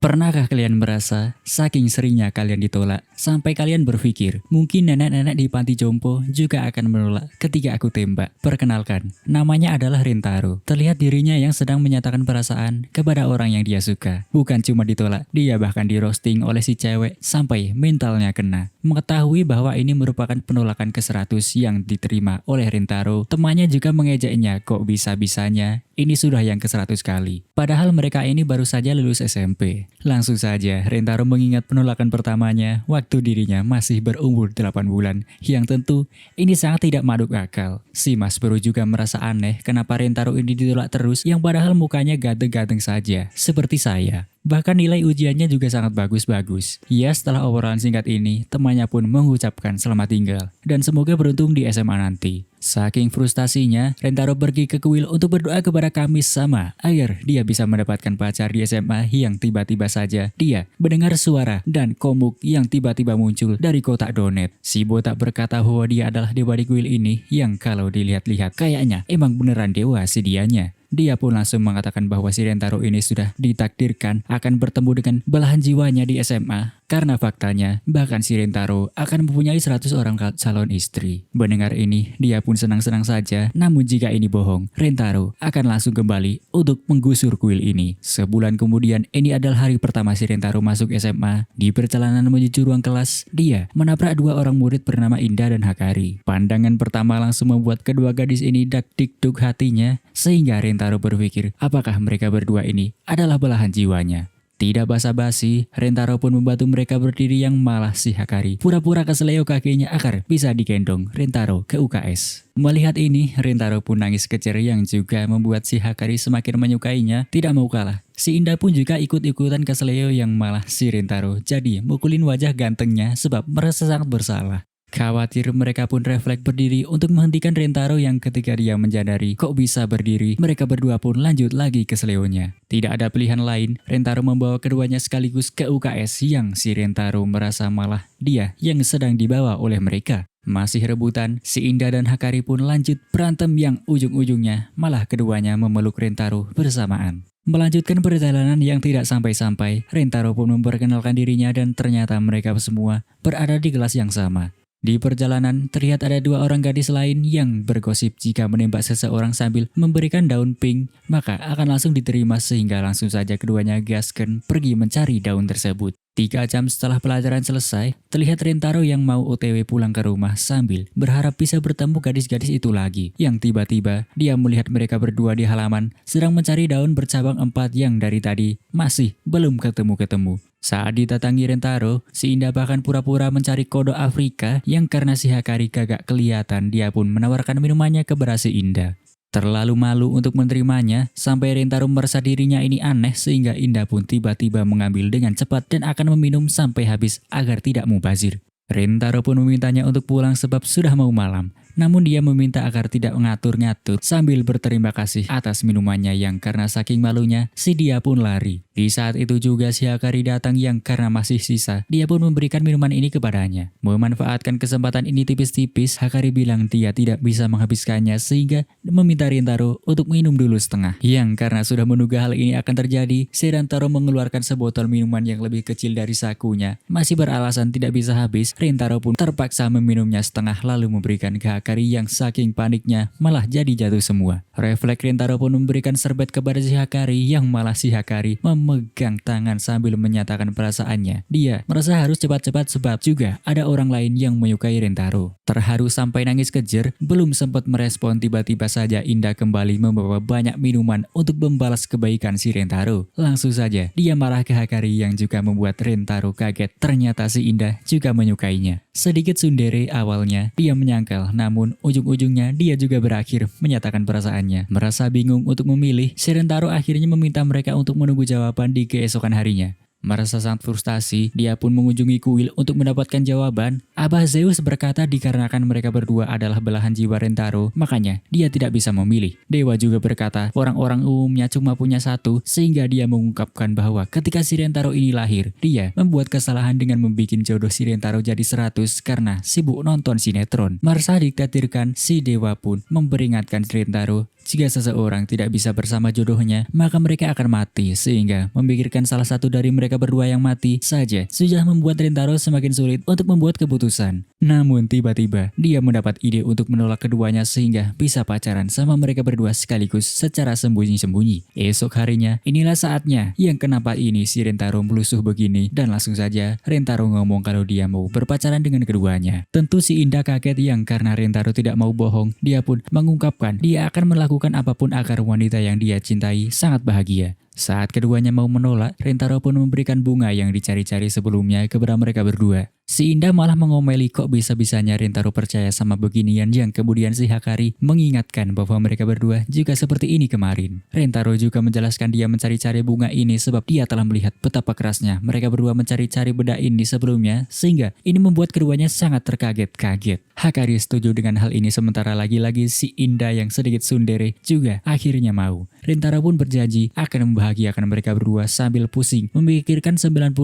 Pernahkah kalian merasa saking seringnya kalian ditolak sampai kalian berpikir mungkin nenek-nenek di panti jompo juga akan menolak ketika aku tembak? Perkenalkan, namanya adalah Rintaro. Terlihat dirinya yang sedang menyatakan perasaan kepada orang yang dia suka. Bukan cuma ditolak, dia bahkan di roasting oleh si cewek sampai mentalnya kena. Mengetahui bahwa ini merupakan penolakan ke-100 yang diterima oleh Rintaro, temannya juga mengejeknya, kok bisa-bisanya ini sudah yang ke-100 kali. Padahal mereka ini baru saja lulus SMP. Langsung saja, Rintaro mengingat penolakan pertamanya waktu dirinya masih berumur 8 bulan, yang tentu ini sangat tidak masuk akal. Si Mas Bro juga merasa aneh kenapa Rintaro ini ditolak terus yang padahal mukanya ganteng-ganteng saja, seperti saya. Bahkan nilai ujiannya juga sangat bagus-bagus. Ya, setelah obrolan singkat ini, temannya pun mengucapkan selamat tinggal dan semoga beruntung di SMA nanti. Saking frustasinya, Rintaro pergi ke kuil untuk berdoa kepada Kamis sama agar dia bisa mendapatkan pacar di SMA yang tiba-tiba saja dia mendengar suara dan komuk yang tiba-tiba muncul dari kotak donet. Si botak berkata bahwa dia adalah dewa di kuil ini yang kalau dilihat-lihat kayaknya emang beneran dewa si dianya. Dia pun langsung mengatakan bahwa si Rintaro ini sudah ditakdirkan akan bertemu dengan belahan jiwanya di SMA. Karena faktanya, bahkan si Rintaro akan mempunyai 100 orang calon istri. Mendengar ini, dia pun senang-senang saja. Namun jika ini bohong, Rintaro akan langsung kembali untuk menggusur kuil ini. Sebulan kemudian, ini adalah hari pertama si Rintaro masuk SMA. Di perjalanan menuju ruang kelas, dia menabrak 2 orang murid bernama Indah dan Hakari. Pandangan pertama langsung membuat kedua gadis ini dak-dikduk hatinya, sehingga Rintaro berpikir apakah mereka berdua ini adalah belahan jiwanya. Tidak basa-basi, Rintaro pun membantu mereka berdiri yang malah si Hakari pura-pura keseleo kakinya agar bisa digendong Rintaro ke UKS. Melihat ini, Rintaro pun nangis kecer yang juga membuat si Hakari semakin menyukainya, tidak mau kalah. Si Indah pun juga ikut-ikutan keseleo yang malah si Rintaro jadi mukulin wajah gantengnya sebab merasa sangat bersalah. Khawatir mereka pun refleks berdiri untuk menghentikan Rintaro yang ketika dia menyadari kok bisa berdiri, mereka berdua pun lanjut lagi ke seleonya. Tidak ada pilihan lain, Rintaro membawa keduanya sekaligus ke UKS yang si Rintaro merasa malah dia yang sedang dibawa oleh mereka. Masih rebutan, si Indah dan Hakari pun lanjut berantem yang ujung-ujungnya malah keduanya memeluk Rintaro bersamaan. Melanjutkan perjalanan yang tidak sampai-sampai, Rintaro pun memperkenalkan dirinya dan ternyata mereka semua berada di kelas yang sama. Di perjalanan, terlihat ada 2 orang gadis lain yang bergosip jika menembak seseorang sambil memberikan daun pink, maka akan langsung diterima sehingga langsung saja keduanya gasken pergi mencari daun tersebut. 3 jam setelah pelajaran selesai, terlihat Rintaro yang mau OTW pulang ke rumah sambil berharap bisa bertemu gadis-gadis itu lagi. Yang tiba-tiba, dia melihat mereka berdua di halaman sedang mencari daun bercabang 4 yang dari tadi masih belum ketemu-ketemu. Saat didatangi Rintaro, si Indah bahkan pura-pura mencari kodok Afrika yang karena si Hakari gagak kelihatan, dia pun menawarkan minumannya kepada si Indah. Terlalu malu untuk menerimanya, sampai Rintaro merasa dirinya ini aneh sehingga Indah pun tiba-tiba mengambil dengan cepat dan akan meminum sampai habis agar tidak mubazir. Rintaro pun memintanya untuk pulang sebab sudah mau malam. Namun dia meminta agar tidak ngatur-ngatur sambil berterima kasih atas minumannya yang karena saking malunya, si dia pun lari. Di saat itu juga si Hakari datang yang karena masih sisa, dia pun memberikan minuman ini kepadanya. Memanfaatkan kesempatan ini tipis-tipis, Hakari bilang dia tidak bisa menghabiskannya sehingga meminta Rintaro untuk minum dulu setengah. Yang karena sudah menduga hal ini akan terjadi, si Rintaro mengeluarkan sebotol minuman yang lebih kecil dari sakunya. Masih beralasan tidak bisa habis, Rintaro pun terpaksa meminumnya setengah lalu memberikan ke Hakari yang saking paniknya malah jadi jatuh semua. Refleks Rintaro pun memberikan serbet kepada si Hakari yang malah si Hakari memegang tangan sambil menyatakan perasaannya. Dia merasa harus cepat-cepat sebab juga ada orang lain yang menyukai Rintaro. Terharu sampai nangis kejer, belum sempat merespon tiba-tiba saja Indah kembali membawa banyak minuman untuk membalas kebaikan si Rintaro. Langsung saja dia marah ke Hakari yang juga membuat Rintaro kaget. Ternyata si Indah juga menyukainya. Sedikit tsundere awalnya, dia menyangkal, namun ujung-ujungnya dia juga berakhir menyatakan perasaannya. Merasa bingung untuk memilih, si Rintaro akhirnya meminta mereka untuk menunggu jawaban di keesokan harinya. Merasa sangat frustasi, dia pun mengunjungi kuil untuk mendapatkan jawaban. Abah Zeus berkata dikarenakan mereka berdua adalah belahan jiwa Rintaro, makanya dia tidak bisa memilih. Dewa juga berkata orang-orang umumnya cuma punya satu, sehingga dia mengungkapkan bahwa ketika si Rintaro ini lahir, dia membuat kesalahan dengan membuat jodoh si Rintaro jadi 100 karena sibuk nonton sinetron. Merasa diktatirkan, si dewa pun memperingatkan Rintaro Jika seseorang tidak bisa bersama jodohnya, maka mereka akan mati, sehingga memikirkan salah satu dari mereka berdua yang mati saja sudah membuat Rintaro semakin sulit untuk membuat keputusan. Namun tiba-tiba dia mendapat ide untuk menolak keduanya sehingga bisa pacaran sama mereka berdua sekaligus secara sembunyi-sembunyi. Esok harinya, inilah saatnya yang kenapa ini si Rintaro melusuh begini, dan langsung saja Rintaro ngomong kalau dia mau berpacaran dengan keduanya. Tentu si Indah kaget yang karena Rintaro tidak mau bohong, dia pun mengungkapkan dia akan melakukan apapun agar wanita yang dia cintai sangat bahagia. Saat keduanya mau menolak, Rintaro pun memberikan bunga yang dicari-cari sebelumnya kepada mereka berdua. Si Indah malah mengomeli kok bisa-bisanya Rintaro percaya sama beginian, yang kemudian si Hakari mengingatkan bahwa mereka berdua juga seperti ini kemarin. Rintaro juga menjelaskan dia mencari-cari bunga ini sebab dia telah melihat betapa kerasnya mereka berdua mencari-cari benda ini sebelumnya, sehingga ini membuat keduanya sangat terkaget-kaget. Hakari setuju dengan hal ini, sementara lagi-lagi si Indah yang sedikit tsundere juga akhirnya mau. Rintaro pun berjanji akan membahagiakan mereka berdua sambil pusing memikirkan 98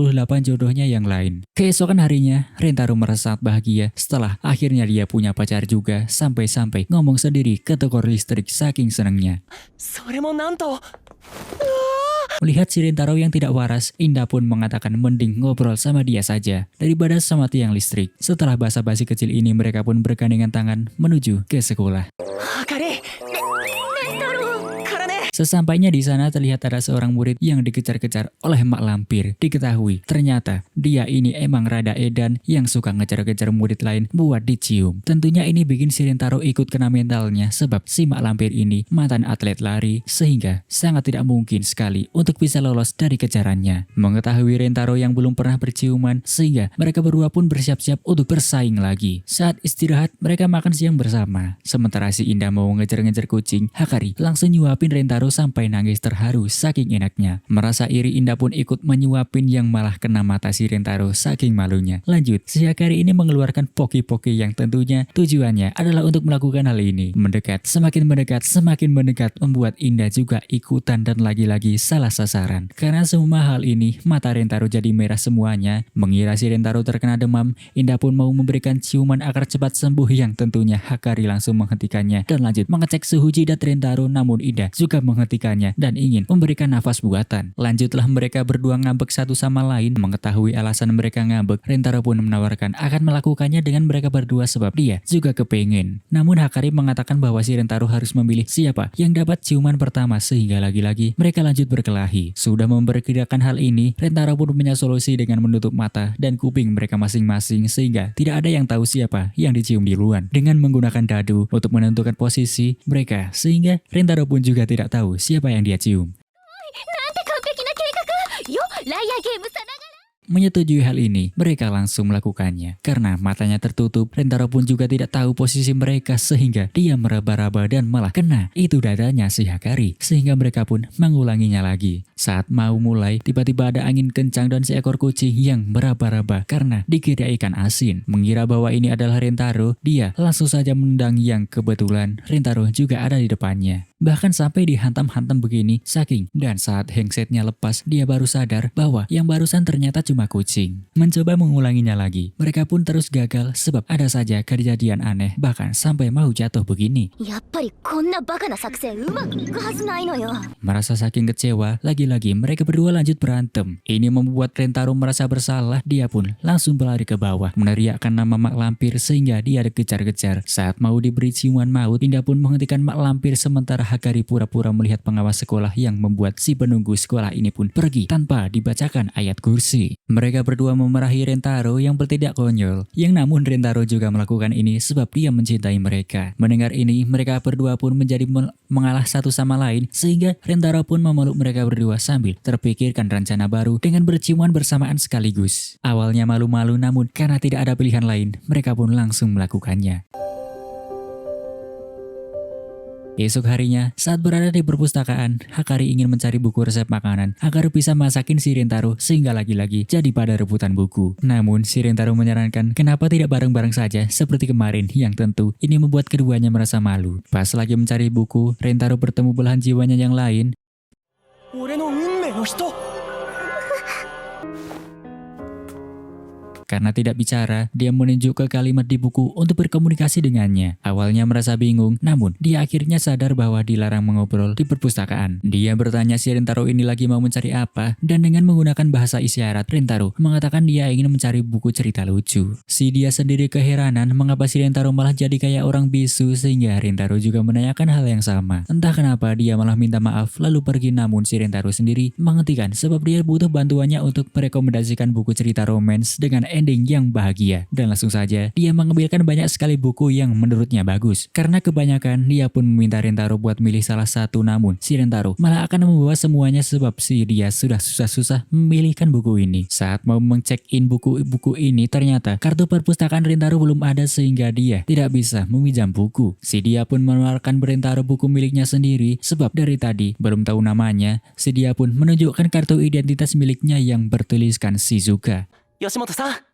jodohnya yang lain. Keesokan harinya, Rintaro merasa sangat bahagia setelah akhirnya dia punya pacar juga, sampai-sampai ngomong sendiri ke toko listrik saking senangnya. Melihat si Rintaro yang tidak waras, Indah pun mengatakan mending ngobrol sama dia saja daripada sama tiang listrik. Setelah basa-basi kecil ini, mereka pun bergandengan tangan menuju ke sekolah. Sesampainya di sana, terlihat ada seorang murid yang dikejar-kejar oleh mak lampir. Diketahui ternyata dia ini emang rada edan yang suka ngejar-kejar murid lain buat dicium. Tentunya ini bikin si Rintaro ikut kena mentalnya, sebab si mak lampir ini mantan atlet lari, sehingga sangat tidak mungkin sekali untuk bisa lolos dari kejarannya. Mengetahui Rintaro yang belum pernah berciuman, sehingga mereka berdua pun bersiap-siap untuk bersaing lagi. Saat istirahat, mereka makan siang bersama. Sementara si Indah mau ngejar-ngejar kucing, Hakari langsung nyuapin Rintaro sampai nangis terharu saking enaknya. Merasa iri, Indah pun ikut menyuapin yang malah kena mata si Rintaro saking malunya. Lanjut, si Hakari ini mengeluarkan poki-poki yang tentunya tujuannya adalah untuk melakukan hal ini. Semakin mendekat membuat Indah juga ikutan dan lagi-lagi salah sasaran. Karena semua hal ini, mata Rintaro jadi merah semuanya. Mengira si Rintaro terkena demam, Indah pun mau memberikan ciuman agar cepat sembuh, yang tentunya Hakari langsung menghentikannya dan lanjut mengecek suhu jidat Rintaro, namun Indah juga menghentikannya dan ingin memberikan nafas buatan. Lanjutlah mereka berdua ngambek satu sama lain. Mengetahui alasan mereka ngambek, Rintaro pun menawarkan akan melakukannya dengan mereka berdua sebab dia juga kepengen. Namun Hakari mengatakan bahwa si Rintaro harus memilih siapa yang dapat ciuman pertama, sehingga lagi-lagi mereka lanjut berkelahi. Sudah memperkirakan hal ini, Rintaro pun punya solusi dengan menutup mata dan kuping mereka masing-masing sehingga tidak ada yang tahu siapa yang dicium duluan. Dengan menggunakan dadu untuk menentukan posisi mereka, sehingga Rintaro pun juga tidak tahu siapa yang dia cium. Menyetujui hal ini, mereka langsung melakukannya. Karena matanya tertutup, Rintaro pun juga tidak tahu posisi mereka sehingga dia meraba-raba dan malah kena itu dadanya si Hakari, sehingga mereka pun mengulanginya lagi. Saat mau mulai, tiba-tiba ada angin kencang dan seekor kucing yang meraba-raba karena dikira ikan asin. Mengira bahwa ini adalah Rintaro, dia langsung saja menendang yang kebetulan Rintaro juga ada di depannya. Bahkan sampai dihantam-hantam begini saking, dan saat handsetnya lepas, dia baru sadar bahwa yang barusan ternyata cuma kucing. Mencoba mengulanginya lagi, mereka pun terus gagal sebab ada saja kejadian aneh, bahkan sampai mau jatuh begini. Merasa saking kecewa, lagi-lagi mereka berdua lanjut berantem. Ini membuat Rintaro merasa bersalah, dia pun langsung berlari ke bawah, meneriakkan nama mak lampir sehingga dia dikejar-kejar. Saat mau diberi ciuman maut, Indah pun menghentikan mak lampir, sementara Hakari pura-pura melihat pengawas sekolah yang membuat si penunggu sekolah ini pun pergi tanpa dibacakan ayat kursi. Mereka berdua memarahi Rintaro yang bertindak konyol, yang namun Rintaro juga melakukan ini sebab dia mencintai mereka. Mendengar ini, mereka berdua pun menjadi mengalah satu sama lain, sehingga Rintaro pun memeluk mereka berdua sambil terpikirkan rencana baru dengan berciuman bersamaan sekaligus. Awalnya malu-malu, namun karena tidak ada pilihan lain, mereka pun langsung melakukannya. Esok harinya, saat berada di perpustakaan, Hakari ingin mencari buku resep makanan agar bisa masakin si Rintaro, sehingga lagi-lagi jadi pada rebutan buku. Namun si Rintaro menyarankan kenapa tidak bareng-bareng saja seperti kemarin, yang tentu ini membuat keduanya merasa malu. Pas lagi mencari buku, Rintaro bertemu belahan jiwanya yang lain. Karena tidak bicara, dia menunjuk ke kalimat di buku untuk berkomunikasi dengannya. Awalnya merasa bingung, namun dia akhirnya sadar bahwa dilarang mengobrol di perpustakaan. Dia bertanya si Rintaro ini lagi mau mencari apa, dan dengan menggunakan bahasa isyarat, Rintaro mengatakan dia ingin mencari buku cerita lucu. Si dia sendiri keheranan mengapa si Rintaro malah jadi kayak orang bisu, sehingga Rintaro juga menanyakan hal yang sama. Entah kenapa dia malah minta maaf lalu pergi, namun si Rintaro sendiri menghentikan sebab dia butuh bantuannya untuk merekomendasikan buku cerita romance dengan ending yang bahagia. Dan langsung saja dia mengambilkan banyak sekali buku yang menurutnya bagus. Karena kebanyakan, dia pun meminta Rintaro buat milih salah satu, namun si Rintaro malah akan membawa semuanya sebab si dia sudah susah-susah memilihkan buku ini. Saat mau mengcheck-in buku-buku ini, ternyata kartu perpustakaan Rintaro belum ada sehingga dia tidak bisa meminjam buku. Si dia pun menawarkan Rintaro buku miliknya sendiri sebab dari tadi belum tahu namanya. Si dia pun menunjukkan kartu identitas miliknya yang bertuliskan Shizuka. Yoshimoto-san.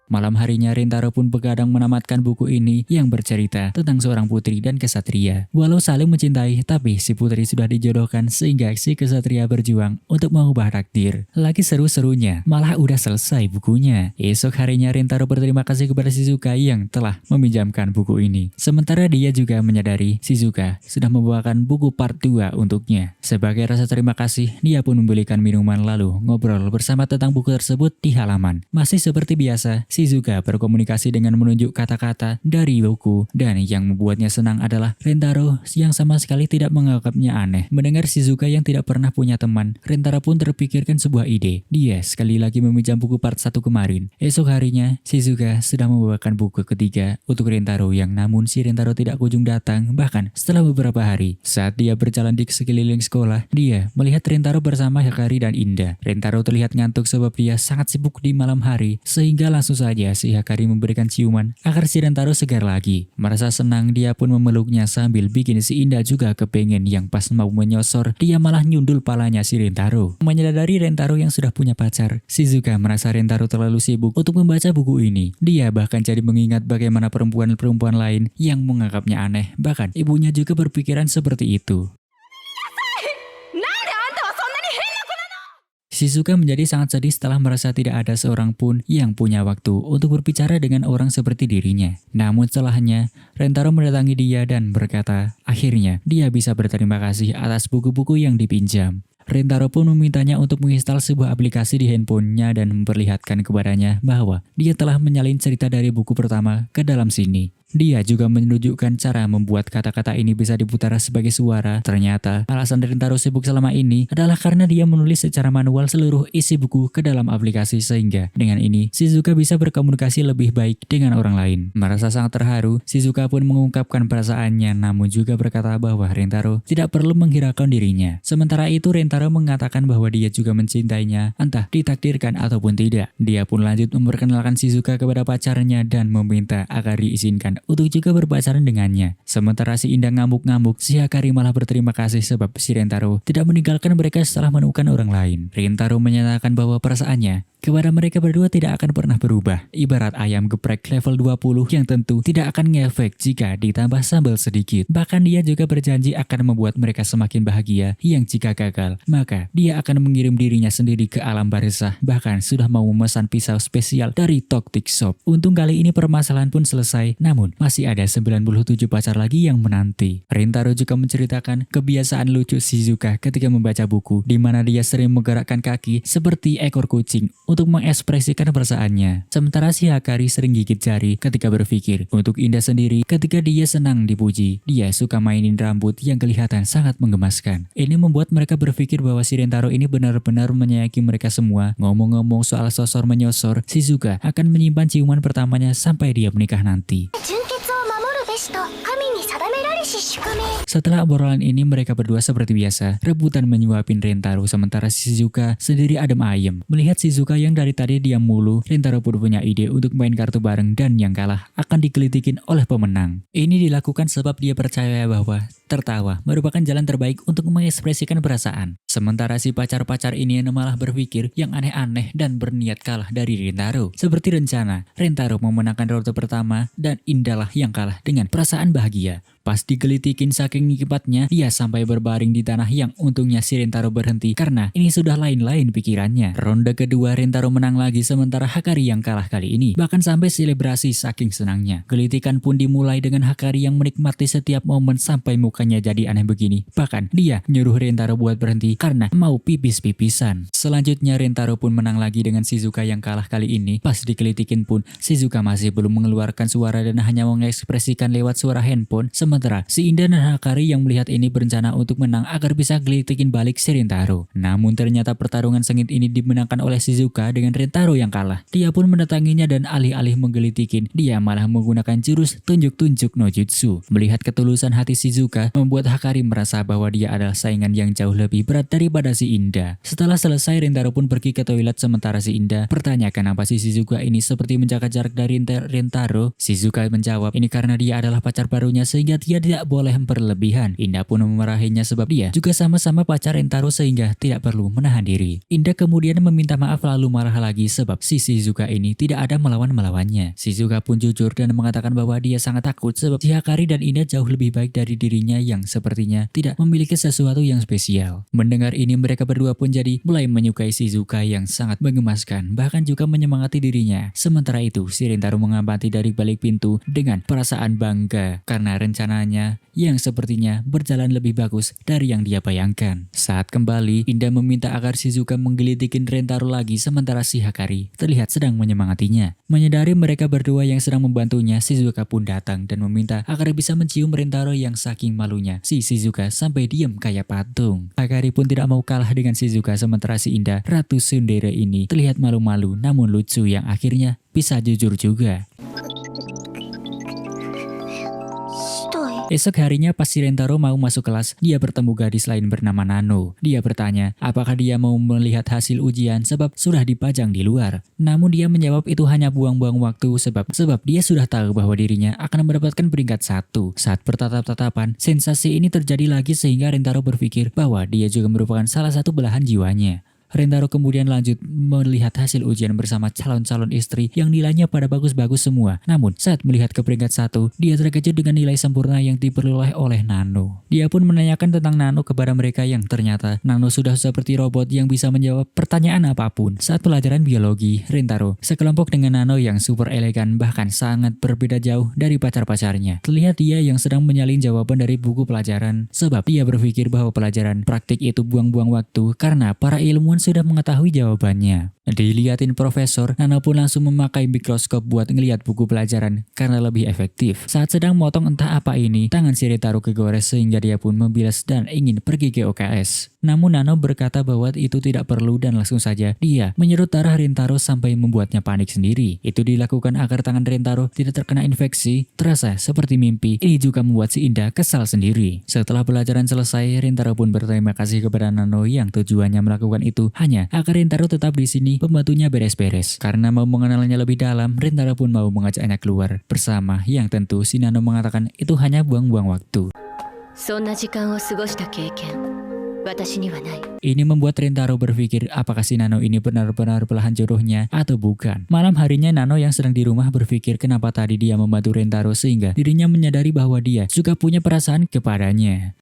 Malam harinya Rintaro pun begadang menamatkan buku ini yang bercerita tentang seorang putri dan kesatria. Walau saling mencintai, tapi si putri sudah dijodohkan sehingga si kesatria berjuang untuk mengubah takdir. Lagi seru-serunya, malah udah selesai bukunya. Esok harinya Rintaro berterima kasih kepada Shizuka yang telah meminjamkan buku ini. Sementara dia juga menyadari Shizuka sudah membawakan buku part 2 untuknya. Sebagai rasa terima kasih, dia pun membelikan minuman lalu ngobrol bersama tentang buku tersebut di halaman. Masih seperti biasa, Shizuka berkomunikasi dengan menunjuk kata-kata dari buku, dan yang membuatnya senang adalah Rintaro yang sama sekali tidak menganggapnya aneh. Mendengar Shizuka yang tidak pernah punya teman, Rintaro pun terpikirkan sebuah ide. Dia sekali lagi meminjam buku part 1 kemarin. Esok harinya, Shizuka sudah membawakan buku ketiga untuk Rintaro yang namun si Rintaro tidak kunjung datang. Bahkan setelah beberapa hari, saat dia berjalan di sekeliling sekolah, dia melihat Rintaro bersama Hikari dan Inda. Rintaro terlihat ngantuk sebab dia sangat sibuk di malam hari, sehingga langsung saja si Hikari memberikan ciuman agar si Rintaro segar lagi. Merasa senang, dia pun memeluknya sambil bikin si Indah juga kepengen. Yang pas mau menyosor, dia malah nyundul palanya si Rintaro. Menyadari Rintaro yang sudah punya pacar, Shizuka merasa Rintaro terlalu sibuk untuk membaca buku ini. Dia bahkan jadi mengingat bagaimana perempuan-perempuan lain yang menganggapnya aneh. Bahkan ibunya juga berpikiran seperti itu. Shizuka menjadi sangat sedih setelah merasa tidak ada seorang pun yang punya waktu untuk berbicara dengan orang seperti dirinya. Namun setelahnya, Rintaro mendatangi dia dan berkata, akhirnya dia bisa berterima kasih atas buku-buku yang dipinjam. Rintaro pun memintanya untuk menginstal sebuah aplikasi di handphonenya dan memperlihatkan kepadanya bahwa dia telah menyalin cerita dari buku pertama ke dalam sini. Dia juga menunjukkan cara membuat kata-kata ini bisa diputar sebagai suara. Ternyata alasan Rintaro sibuk selama ini adalah karena dia menulis secara manual seluruh isi buku ke dalam aplikasi, sehingga dengan ini Shizuka bisa berkomunikasi lebih baik dengan orang lain. Merasa sangat terharu, Shizuka pun mengungkapkan perasaannya, namun juga berkata bahwa Rintaro tidak perlu menghiraukan dirinya. Sementara itu Rintaro mengatakan bahwa dia juga mencintainya, entah ditakdirkan ataupun tidak. Dia pun lanjut memperkenalkan Shizuka kepada pacarnya dan meminta agar diizinkan untuk juga berpacaran dengannya. Sementara si Indah ngamuk-ngamuk, si Hikari malah berterima kasih sebab si Rintaro tidak meninggalkan mereka setelah menemukan orang lain. Rintaro menyatakan bahwa perasaannya kepada mereka berdua tidak akan pernah berubah. Ibarat ayam geprek level 20 yang tentu tidak akan ngefek jika ditambah sambal sedikit. Bahkan dia juga berjanji akan membuat mereka semakin bahagia, yang jika gagal, maka dia akan mengirim dirinya sendiri ke alam barzah. Bahkan sudah mau memesan pisau spesial dari Toktik Shop. Untung kali ini permasalahan pun selesai, namun masih ada 97 pacar lagi yang menanti. Rintaro juga menceritakan kebiasaan lucu Shizuka ketika membaca buku, di mana dia sering menggerakkan kaki seperti ekor kucing untuk mengekspresikan perasaannya. Sementara si Hikari sering gigit jari ketika berpikir. Untuk Indah sendiri, ketika dia senang dipuji, dia suka mainin rambut yang kelihatan sangat menggemaskan. Ini membuat mereka berpikir bahwa si Rintaro ini benar-benar menyayangi mereka semua. Ngomong-ngomong soal sosor menyosor, Shizuka akan menyimpan ciuman pertamanya sampai dia menikah nanti. Setelah obrolan ini, mereka berdua seperti biasa rebutan menyuapin Rintaro, sementara Shizuka sendiri adem ayem. Melihat Shizuka yang dari tadi diam mulu, Rintaro pun punya ide untuk main kartu bareng dan yang kalah akan digelitikin oleh pemenang. Ini dilakukan sebab dia percaya bahwa tertawa merupakan jalan terbaik untuk mengekspresikan perasaan. Sementara si pacar-pacar ini malah berpikir yang aneh-aneh dan berniat kalah dari Rintaro. Seperti rencana, Rintaro memenangkan ronde pertama dan Indahlah yang kalah dengan perasaan bahagia. Pas digelitikin saking nikmatnya, dia sampai berbaring di tanah yang untungnya si Rintaro berhenti karena ini sudah lain-lain pikirannya. Ronde kedua Rintaro menang lagi sementara Hakari yang kalah kali ini. Bahkan sampai selebrasi saking senangnya. Gelitikan pun dimulai dengan Hakari yang menikmati setiap momen sampai mukanya jadi aneh begini. Bahkan dia nyuruh Rintaro buat berhenti karena mau pipis-pipisan. Selanjutnya Rintaro pun menang lagi dengan Shizuka yang kalah kali ini. Pas digelitikin pun Shizuka masih belum mengeluarkan suara dan hanya mengekspresikan lewat suara handphone. Sementara si Inda dan Hakari yang melihat ini berencana untuk menang agar bisa gelitikin balik si Rintaro. Namun ternyata pertarungan sengit ini dimenangkan oleh Shizuka dengan Rintaro yang kalah. Dia pun mendatanginya dan alih-alih menggelitikin, dia malah menggunakan jurus tunjuk-tunjuk no jutsu. Melihat ketulusan hati Shizuka membuat Hakari merasa bahwa dia adalah saingan yang jauh lebih berat daripada si Inda. Setelah selesai Rintaro pun pergi ke toilet sementara si Inda bertanya kenapa si Shizuka ini seperti menjaga jarak dari Rintaro. Shizuka menjawab ini karena dia adalah pacar barunya sehingga dia tidak boleh berlebihan. Inda pun memarahinya sebab dia juga sama-sama pacar Rintaro sehingga tidak perlu menahan diri. Inda kemudian meminta maaf lalu marah lagi sebab si Shizuka ini tidak ada melawannya. Shizuka pun jujur dan mengatakan bahwa dia sangat takut sebab si Hakari dan Inda jauh lebih baik dari dirinya yang sepertinya tidak memiliki sesuatu yang spesial. Mendengar ini mereka berdua pun jadi mulai menyukai Shizuka yang sangat menggemaskan bahkan juga menyemangati dirinya. Sementara itu si Rintaro mengamati dari balik pintu dengan perasaan bangga karena rencananya yang sepertinya berjalan lebih bagus dari yang dia bayangkan. Saat kembali, Inda meminta agar Shizuka menggelitikin Rintaro lagi sementara si Hakari terlihat sedang menyemangatinya. Menyadari mereka berdua yang sedang membantunya, Shizuka pun datang dan meminta agar bisa mencium Rintaro yang saking malunya. Si Shizuka sampai diam kayak patung. Hakari pun tidak mau kalah dengan Shizuka sementara si Inda, Ratu Tsundere ini terlihat malu-malu namun lucu yang akhirnya bisa jujur juga. Esok harinya pas si Rintaro mau masuk kelas, dia bertemu gadis lain bernama Nano. Dia bertanya apakah dia mau melihat hasil ujian sebab sudah dipajang di luar. Namun dia menjawab itu hanya buang-buang waktu sebab dia sudah tahu bahwa dirinya akan mendapatkan peringkat 1. Saat bertatap-tatapan, sensasi ini terjadi lagi sehingga Rintaro berpikir bahwa dia juga merupakan salah satu belahan jiwanya. Rintaro kemudian lanjut melihat hasil ujian bersama calon-calon istri yang nilainya pada bagus-bagus semua. Namun saat melihat ke peringkat 1, dia terkejut dengan nilai sempurna yang diperoleh oleh Nano. Dia pun menanyakan tentang Nano kepada mereka yang ternyata Nano sudah seperti robot yang bisa menjawab pertanyaan apapun. Saat pelajaran biologi, Rintaro sekelompok dengan Nano yang super elegan bahkan sangat berbeda jauh dari pacar-pacarnya. Terlihat dia yang sedang menyalin jawaban dari buku pelajaran sebab dia berpikir bahwa pelajaran praktik itu buang-buang waktu karena para ilmuwan sudah mengetahui jawabannya. Dilihatin profesor, Nano pun langsung memakai mikroskop buat ngelihat buku pelajaran karena lebih efektif. Saat sedang motong entah apa ini, tangan si Rintaro kegores sehingga dia pun membilas dan ingin pergi ke UKS. Namun Nano berkata bahwa itu tidak perlu dan langsung saja dia menyerut darah Rintaro sampai membuatnya panik sendiri. Itu dilakukan agar tangan Rintaro tidak terkena infeksi. Terasa seperti mimpi, ini juga membuat si Inda kesal sendiri. Setelah pelajaran selesai, Rintaro pun berterima kasih kepada Nano yang tujuannya melakukan itu hanya agar Rintaro tetap di sini pembantunya beres-beres. Karena mau mengenalnya lebih dalam, Rintaro pun mau mengajaknya keluar bersama yang tentu si Nano mengatakan itu hanya buang-buang waktu. Ini membuat Rintaro berpikir apakah si Nano ini benar-benar belahan jodohnya atau bukan. Malam harinya Nano yang sedang di rumah berpikir kenapa tadi dia membantu Rintaro sehingga dirinya menyadari bahwa dia juga punya perasaan kepadanya.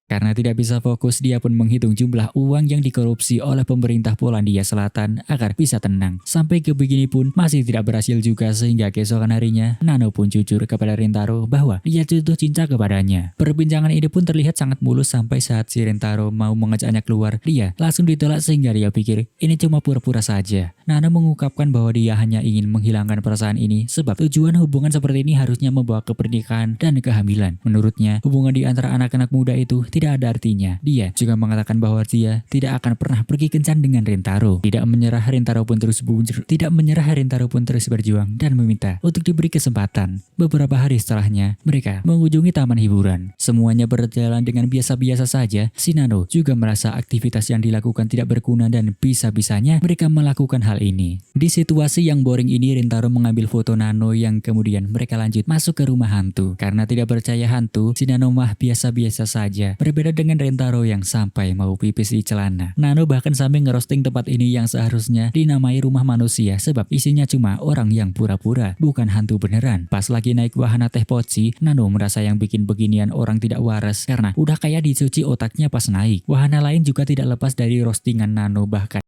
Karena tidak bisa fokus, dia pun menghitung jumlah uang yang dikorupsi oleh pemerintah Polandia Selatan agar bisa tenang. Sampai ke begini pun masih tidak berhasil juga sehingga keesokan harinya Nano pun jujur kepada Rintaro bahwa dia jatuh cinta kepadanya. Perbincangan ini pun terlihat sangat mulus sampai saat si Rintaro mau mengajaknya keluar, dia langsung ditolak sehingga dia pikir ini cuma pura-pura saja. Nano mengungkapkan bahwa dia hanya ingin menghilangkan perasaan ini sebab tujuan hubungan seperti ini harusnya membawa ke pernikahan dan kehamilan. Menurutnya, hubungan di antara anak-anak muda itu tidak ada artinya. Dia juga mengatakan bahwa dia tidak akan pernah pergi kencan dengan Rintaro. Tidak menyerah Rintaro pun terus berjuang dan meminta untuk diberi kesempatan. Beberapa hari setelahnya, mereka mengunjungi taman hiburan. Semuanya berjalan dengan biasa-biasa saja. Si Nano juga merasa aktivitas yang dilakukan tidak berguna dan bisa-bisanya mereka melakukan hal ini. Di situasi yang boring ini, Rintaro mengambil foto Nano yang kemudian mereka lanjut masuk ke rumah hantu. Karena tidak percaya hantu, si Nano mah biasa-biasa saja Berbeda dengan Rentaro yang sampai mau pipis di celana. Nano bahkan sampai ngerosting tempat ini yang seharusnya dinamai rumah manusia sebab isinya cuma orang yang pura-pura, bukan hantu beneran. Pas lagi naik wahana teh poci, Nano merasa yang bikin beginian orang tidak waras karena udah kayak dicuci otaknya pas naik. Wahana lain juga tidak lepas dari roastingan Nano, bahkan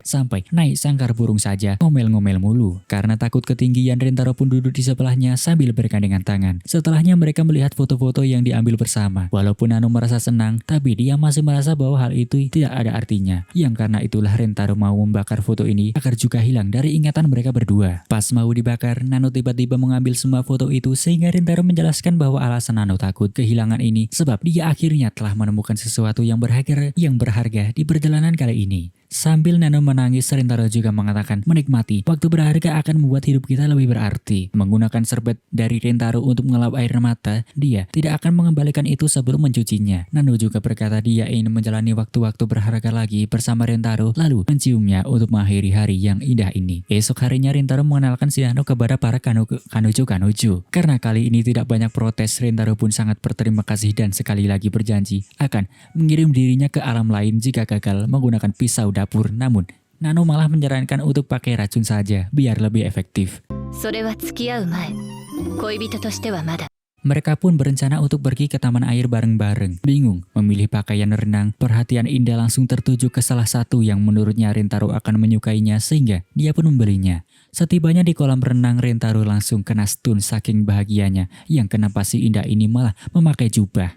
sampai naik sangkar burung saja ngomel-ngomel mulu. Karena takut ketinggian, Rentaro pun duduk di sebelahnya sambil bergandengan tangan. Setelahnya mereka melihat foto-foto yang diambil bersama. Walaupun Nano merasa senang, tapi dia masih merasa bahwa hal itu tidak ada artinya. Yang karena itulah Rentaro mau membakar foto ini agar juga hilang dari ingatan mereka berdua. Pas mau dibakar, Nano tiba-tiba mengambil semua foto itu sehingga Rentaro menjelaskan bahwa alasan Nano takut kehilangan ini sebab dia akhirnya telah menemukan sesuatu yang berharga di perjalanan kali ini. Sambil Nano menangis, Rentaro juga mengatakan menikmati waktu berharga akan membuat hidup kita lebih berarti. Menggunakan serbet dari Rentaro untuk mengelap air mata, dia tidak akan mengembalikan itu sebelum mencucinya. Nano juga berkata dia ingin menjalani waktu-waktu berharga lagi bersama Rentaro, lalu menciumnya untuk mengakhiri hari yang indah ini. Esok harinya Rentaro mengenalkan si Nano kepada para kanujo. Karena kali ini tidak banyak protes, Rentaro pun sangat berterima kasih dan sekali lagi berjanji akan mengirim dirinya ke alam lain jika gagal menggunakan pisau dapur. Namun Nano malah menyarankan untuk pakai racun saja biar lebih efektif. Mereka pun berencana untuk pergi ke taman air bareng-bareng. Bingung memilih pakaian renang, perhatian Indah langsung tertuju ke salah satu yang menurutnya Rentaro akan menyukainya sehingga dia pun membelinya. Setibanya di kolam renang, Rentaro langsung kena stun saking bahagianya yang kenapa si Indah ini malah memakai jubah.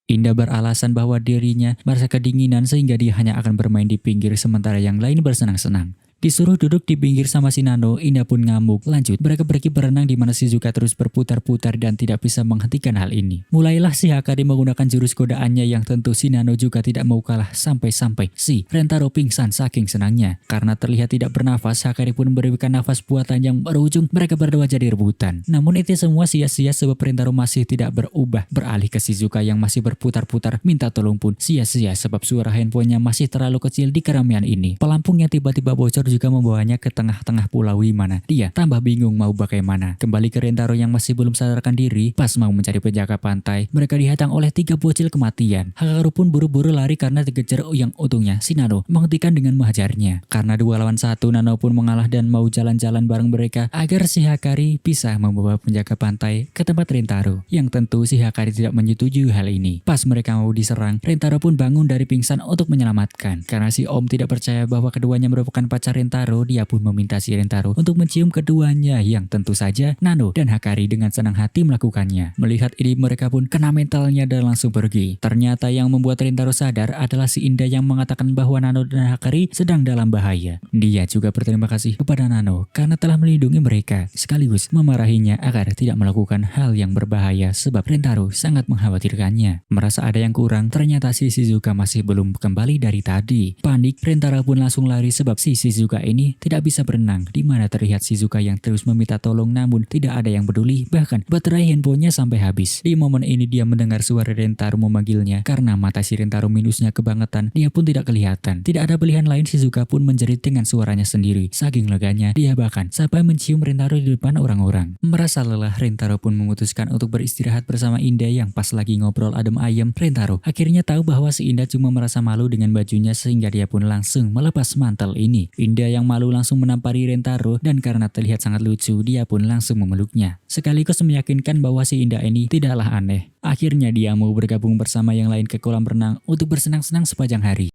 Indah beralasan bahwa dirinya merasa kedinginan sehingga dia hanya akan bermain di pinggir sementara yang lain bersenang-senang. Disuruh duduk di pinggir sama si Nano, Indah pun ngamuk. Lanjut, mereka pergi berenang di mana Shizuka terus berputar-putar dan tidak bisa menghentikan hal ini. Mulailah si Hakari menggunakan jurus godaannya yang tentu si Nano juga tidak mau kalah sampai-sampai si Rentaro pingsan saking senangnya. Karena terlihat tidak bernafas, Hakari pun memberikan nafas buatan yang berujung mereka berdua jadi rebutan. Namun itu semua sia-sia sebab Rentaro masih tidak berubah, beralih ke Shizuka yang masih berputar-putar. Minta tolong pun sia-sia sebab suara handphonenya masih terlalu kecil di keramaian ini. Pelampungnya tiba-tiba bocor juga membawanya ke tengah-tengah pulau di mana dia tambah bingung mau bagaimana. Kembali ke Rentaro yang masih belum sadarkan diri, pas mau mencari penjaga pantai, mereka dihadang oleh 3 bocil kematian. Hakaru pun buru-buru lari karena dikejar yang untungnya si Nano menghentikan dengan menghajarnya. Karena 2 lawan 1, Nano pun mengalah dan mau jalan-jalan bareng mereka agar si Hakari bisa membawa penjaga pantai ke tempat Rentaro. Yang tentu si Hakari tidak menyetujui hal ini. Pas mereka mau diserang, Rentaro pun bangun dari pingsan untuk menyelamatkan. Karena si Om tidak percaya bahwa keduanya merupakan pacar Rentaro, dia pun meminta si Rentaro untuk mencium keduanya yang tentu saja Nano dan Hakari dengan senang hati melakukannya. Melihat ini mereka pun kena mentalnya dan langsung pergi. Ternyata yang membuat Rentaro sadar adalah si Indah yang mengatakan bahwa Nano dan Hakari sedang dalam bahaya. Dia juga berterima kasih kepada Nano karena telah melindungi mereka sekaligus memarahinya agar tidak melakukan hal yang berbahaya sebab Rentaro sangat mengkhawatirkannya. Merasa ada yang kurang, ternyata si Shizuka masih belum kembali dari tadi. Panik, Rentaro pun langsung lari sebab si Shizuka ini tidak bisa berenang, di mana terlihat Shizuka yang terus meminta tolong namun tidak ada yang peduli, bahkan baterai handphonenya sampai habis. Di momen ini dia mendengar suara Rentaro memanggilnya. Karena mata si Rentaro minusnya kebangetan, dia pun tidak kelihatan. Tidak ada pilihan lain, Shizuka pun menjerit dengan suaranya sendiri. Saking leganya, dia bahkan sampai mencium Rentaro di depan orang-orang. Merasa lelah, Rentaro pun memutuskan untuk beristirahat bersama Indah yang pas lagi ngobrol adem ayem. Rentaro akhirnya tahu bahwa si Indah cuma merasa malu dengan bajunya sehingga dia pun langsung melepas mantel ini. Indah yang malu langsung menampari Rentaro dan karena terlihat sangat lucu, dia pun langsung memeluknya. Sekaligus meyakinkan bahwa si Indah ini tidaklah aneh. Akhirnya dia mau bergabung bersama yang lain ke kolam renang untuk bersenang-senang sepanjang hari.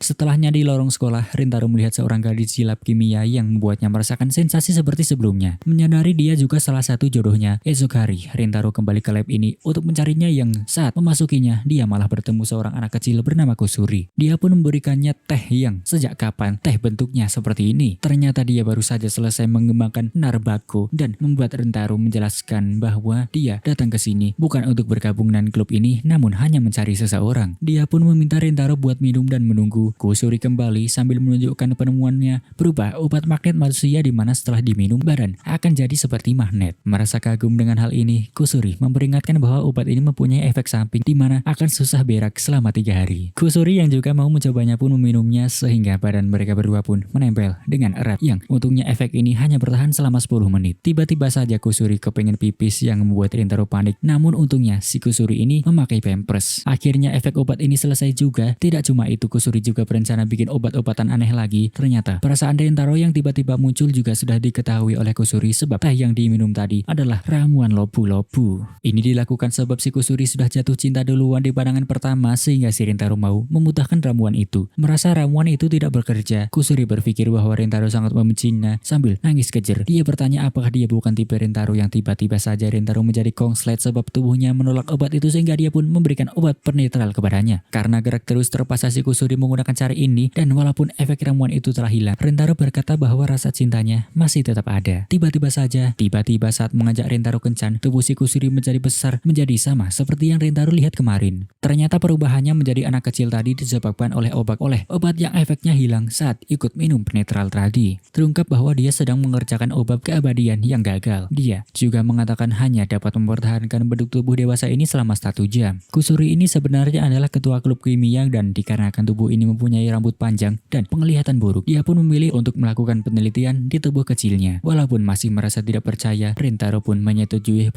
Setelahnya di lorong sekolah, Rentaro melihat seorang gadis silap kimia yang membuatnya merasakan sensasi seperti sebelumnya. Menyadari dia juga salah satu jodohnya, esok hari Rentaro kembali ke lab ini untuk mencarinya yang saat memasukinya, dia malah bertemu seorang anak kecil bernama Kusuri. Dia pun memberikannya teh yang sejak kapan teh bentuknya seperti ini. Ternyata dia baru saja selesai mengembangkan Narbako dan membuat Rentaro menjelaskan bahwa dia datang ke sini bukan untuk bergabung dengan klub ini namun hanya mencari seseorang. Dia pun meminta Rentaro buat minum dan menunggu Kusuri kembali sambil menunjukkan penemuannya berupa obat magnet manusia di mana setelah diminum badan akan jadi seperti magnet. Merasa kagum dengan hal ini, Kusuri memperingatkan bahwa obat ini mempunyai efek samping di mana akan susah berak selama 3 hari. Kusuri yang juga mau mencobanya pun meminumnya sehingga badan mereka berdua pun menempel dengan erat yang untungnya efek ini hanya bertahan selama 10 menit. Tiba-tiba saja Kusuri kepengen pipis yang membuat Rintaro panik, namun untungnya si Kusuri ini memakai pampers. Akhirnya efek obat ini selesai juga. Tidak cuma itu, Kusuri juga berencana bikin obat-obatan aneh lagi. Ternyata perasaan Rintaro yang tiba-tiba muncul juga sudah diketahui oleh Kusuri sebab teh yang diminum tadi adalah ramuan lopu-lopu. Ini dilakukan sebab si Kusuri sudah jatuh cinta duluan di pandangan pertama sehingga si Rintaro mau memutahkan ramuan itu. Merasa ramuan itu tidak bekerja, Kusuri berpikir bahwa Rintaro sangat membencinya sambil nangis kejer. Dia bertanya apakah dia bukan tipe Rintaro yang tiba-tiba saja Rintaro menjadi kongslet sebab tubuhnya menolak obat itu sehingga dia pun memberikan obat penetral kepadanya. Karena gerak terus terpaksa si Kusuri menggunakan cara ini dan walaupun efek ramuan itu telah hilang, Rintaro berkata bahwa rasa cintanya masih tetap ada. Tiba-tiba saat mengajak Rintaro kencan, tubuh si Kusuri menjadi besar menjadi sama seperti yang Rintaro lihat kemarin. Ternyata perubahannya menjadi anak kecil tadi disebabkan oleh obat yang efeknya hilang saat ikut minum penetral tadi. Terungkap bahwa dia sedang mengerjakan obat keabadian yang gagal. Dia juga mengatakan hanya dapat mempertahankan bentuk tubuh dewasa ini selama 1 jam. Kusuri ini sebenarnya adalah ketua klub kimia dan dikarenakan tubuh ini mempunyai rambut panjang dan penglihatan buruk, dia pun memilih untuk melakukan penelitian di tubuh kecilnya. Walaupun masih merasa tidak percaya, Rintaro pun menyetujui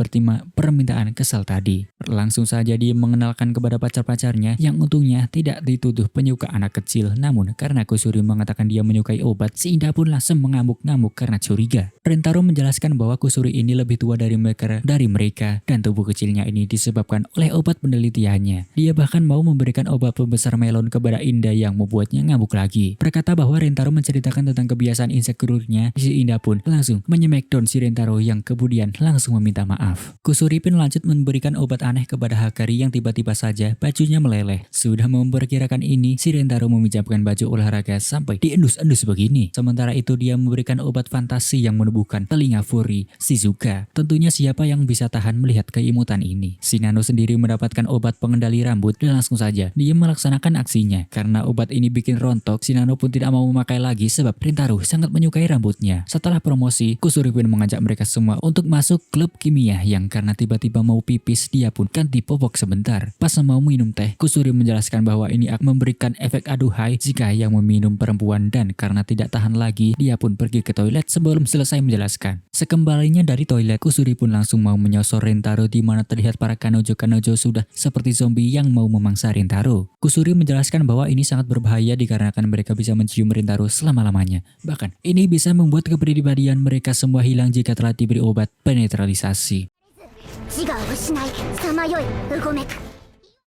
permintaan kesal tadi. Langsung saja dia mengenalkan kepada pacar-pacarnya yang untungnya tidak dituduh penyuka anak kecil, namun karena Kusuri mengatakan dia menyukai obat, si Indah pun langsung mengamuk-ngamuk karena curiga. Rintaro menjelaskan bahwa Kusuri ini lebih tua dari mereka dan tubuh kecilnya ini disebabkan oleh obat penelitiannya. Dia bahkan mau memberikan obat pembesar melon kepada Indah yang membuatnya ngamuk lagi. Berkata bahwa Rintaro menceritakan tentang kebiasaan insecure-nya, si Indah pun langsung menyemakdown si Rintaro yang kemudian langsung meminta maaf. Kusuri pun lanjut memberikan obat aneh kepada Hakari yang tiba-tiba saja bajunya meleleh. Sudah memperkirakan ini, si Rintaro meminjamkan baju olahraga sampai diendus-endus begini. Sementara itu dia memberikan obat fantasi yang menumbuhkan telinga Fury, Shizuka. Tentunya siapa yang bisa tahan melihat keimutan ini. Shinano sendiri mendapatkan obat pengendali rambut dan langsung saja dia melaksanakan aksinya. Karena obat ini bikin rontok, Shinano pun tidak mau memakai lagi sebab Rintaro sangat menyukai rambutnya. Setelah promosi, Kusuri pun mengajak mereka semua untuk masuk klub kimia yang karena tiba-tiba mau pipis, dia pun ganti popok sebentar. Pas mau minum teh, Kusuri menjelaskan bahwa ini akan memberikan efek aduhai jika yang meminum perempuan dan karena tidak tahan lagi, dia pun pergi ke toilet sebelum selesai menjelaskan. Sekembalinya dari toilet, Kusuri pun langsung mau menyosor Rintaro di mana terlihat para kanojo-kanojo sudah seperti zombie yang mau memangsa Rintaro. Kusuri menjelaskan bahwa ini sangat berbahaya dikarenakan mereka bisa mencium Rintaro selama-lamanya. Bahkan, ini bisa membuat kepribadian mereka semua hilang jika telah diberi obat penetralisasi.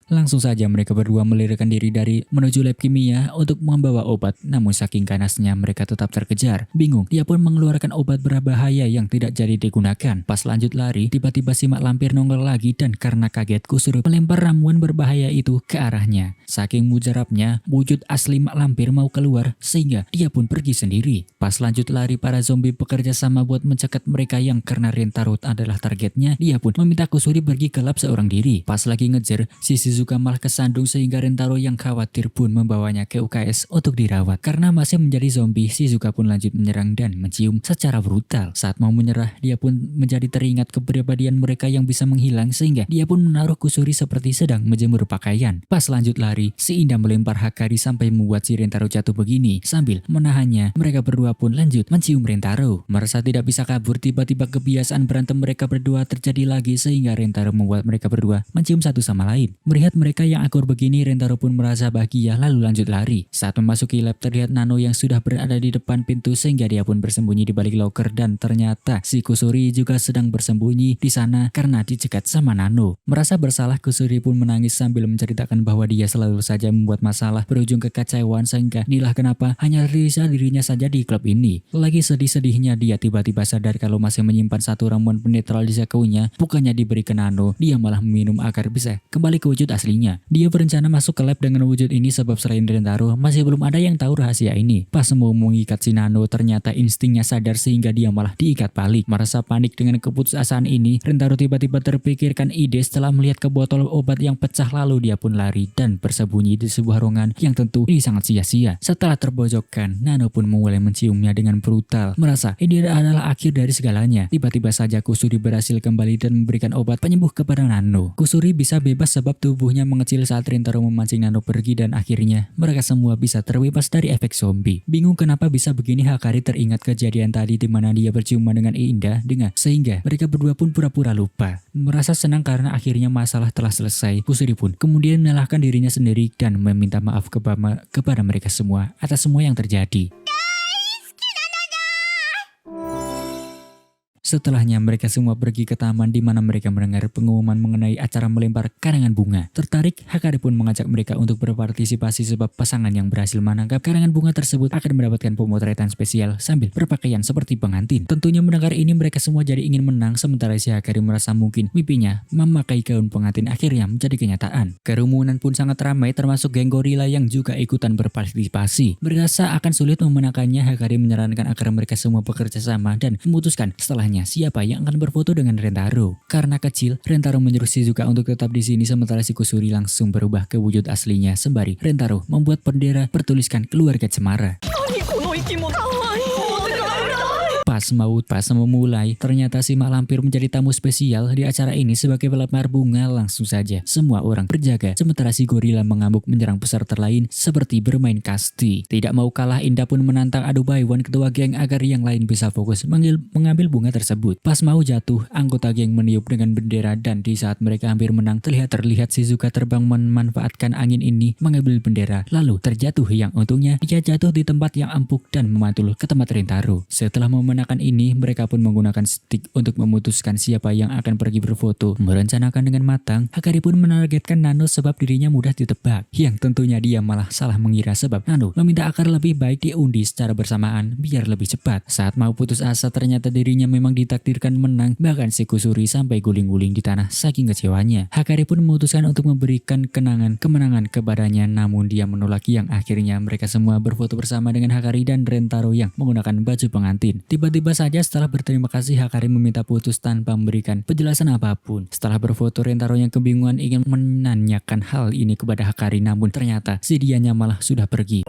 Langsung saja mereka berdua melarikan diri dari menuju lab kimia untuk membawa obat, namun saking ganasnya mereka tetap terkejar. Bingung, dia pun mengeluarkan obat berbahaya yang tidak jadi digunakan. Pas lanjut lari, tiba-tiba si mak lampir nongol lagi dan karena kaget Kusuri melempar ramuan berbahaya itu ke arahnya. Saking mujarabnya, wujud asli mak lampir mau keluar sehingga dia pun pergi sendiri. Pas lanjut lari, para zombie bekerja sama buat mencegat mereka yang karena Rintaro adalah targetnya, dia pun meminta Kusuri pergi ke lab seorang diri. Pas lagi ngejar, si Shizuka malah kesandung sehingga Rintaro yang khawatir pun membawanya ke UKS untuk dirawat. Karena masih menjadi zombie, Shizuka pun lanjut menyerang dan mencium secara brutal. Saat mau menyerah, dia pun menjadi teringat kepribadian mereka yang bisa menghilang sehingga dia pun menaruh Kusuri seperti sedang menjemur pakaian. Pas lanjut lari, si Indah melempar Hakari sampai membuat si Rintaro jatuh begini. Sambil menahannya, mereka berdua pun lanjut mencium Rintaro. Merasa tidak bisa kabur, tiba-tiba kebiasaan berantem mereka berdua terjadi lagi sehingga Rintaro membuat mereka berdua mencium satu sama lain. Melihat mereka yang akur begini, Rintaro pun merasa bahagia lalu lanjut lari. Saat memasuki lab, terlihat Nano yang sudah berada di depan pintu sehingga dia pun bersembunyi di balik loker dan ternyata si Kusuri juga sedang bersembunyi di sana karena dicegat sama Nano. Merasa bersalah, Kusuri pun menangis sambil menceritakan bahwa dia selalu saja membuat masalah berujung kekacauan sehingga inilah kenapa hanya dirinya saja di klub ini. Lagi sedih-sedihnya dia tiba-tiba sadar kalau masih menyimpan satu ramuan penetral di sakunya, bukannya diberi ke Nano, dia malah meminum agar bisa kembali ke wujud aslinya. Dia berencana masuk ke lab dengan wujud ini sebab selain Rentaro, masih belum ada yang tahu rahasia ini. Pas mau mengikat si Nano, ternyata instingnya sadar sehingga dia malah diikat balik. Merasa panik dengan keputusasaan ini, Rentaro tiba-tiba terpikirkan ide setelah melihat ke botol obat yang pecah, lalu dia pun lari dan bersembunyi di sebuah ruangan yang tentu ini sangat sia-sia. Setelah terbojokkan, Nano pun mulai menciumnya dengan brutal. Merasa ini adalah akhir dari segalanya. Tiba-tiba saja Kusuri berhasil kembali dan memberikan obat penyembuh kepada Nano. Kusuri bisa bebas sebab tubuhnya mengecil saat Rentaro memancing Nano pergi dan akhirnya mereka semua bisa terbebas dari efek zombie. Bingung kenapa bisa begini, Hakari teringat kejadian tadi di mana dia berciuman dengan Inda sehingga mereka berdua pun pura-pura lupa. Merasa senang karena akhirnya masalah telah selesai. Kusuri pun kemudian menyalahkan dirinya sendiri dan meminta maaf kepada mereka semua atas semua yang terjadi. Setelahnya mereka semua pergi ke taman di mana mereka mendengar pengumuman mengenai acara melempar karangan bunga. Tertarik, Hakari pun mengajak mereka untuk berpartisipasi sebab pasangan yang berhasil menangkap karangan bunga tersebut akan mendapatkan pemotretan spesial sambil berpakaian seperti pengantin. Tentunya mendengar ini mereka semua jadi ingin menang, sementara si Hakari merasa mungkin mimpinya memakai gaun pengantin akhirnya menjadi kenyataan. Kerumunan pun sangat ramai termasuk geng gorila yang juga ikutan berpartisipasi. Merasa akan sulit memenangkannya, Hakari menyarankan agar mereka semua bekerja sama dan memutuskan setelahnya siapa yang akan berfoto dengan Rentaro. Karena kecil, Rentaro menyuruh Shizuka untuk tetap di sini sementara si Kusuri langsung berubah ke wujud aslinya sembari Rentaro membuat bendera bertuliskan keluarga Cemara. Pas mau mulai, ternyata si mak lampir menjadi tamu spesial di acara ini sebagai pelempar bunga. Langsung saja semua orang berjaga, sementara si gorila mengamuk menyerang peserta lain seperti bermain kasti. Tidak mau kalah, Inda pun menantang adu Baiwan ketua geng agar yang lain bisa fokus mengambil bunga tersebut. Pas mau jatuh, anggota geng meniup dengan bendera dan di saat mereka hampir menang, terlihat Shizuka terbang memanfaatkan angin ini mengambil bendera, lalu terjatuh yang untungnya dia jatuh di tempat yang empuk dan memantul ke tempat Rentaro. Setelah memenangkan ini, mereka pun menggunakan stick untuk memutuskan siapa yang akan pergi berfoto. Merencanakan dengan matang, Hakari pun menargetkan Nano sebab dirinya mudah ditebak. Yang tentunya dia malah salah mengira sebab Nano meminta agar lebih baik diundi secara bersamaan biar lebih cepat. Saat mau putus asa, ternyata dirinya memang ditakdirkan menang, bahkan si Kusuri sampai guling-guling di tanah saking kecewanya. Hakari pun memutuskan untuk memberikan kemenangan kepadanya, namun dia menolak yang akhirnya mereka semua berfoto bersama dengan Hakari dan Rentaro yang menggunakan baju pengantin. Tiba-tiba saja setelah berterima kasih, Hakari meminta putus tanpa memberikan penjelasan apapun. Setelah berfoto, Rentaro yang kebingungan ingin menanyakan hal ini kepada Hakari, namun ternyata si dianya malah sudah pergi.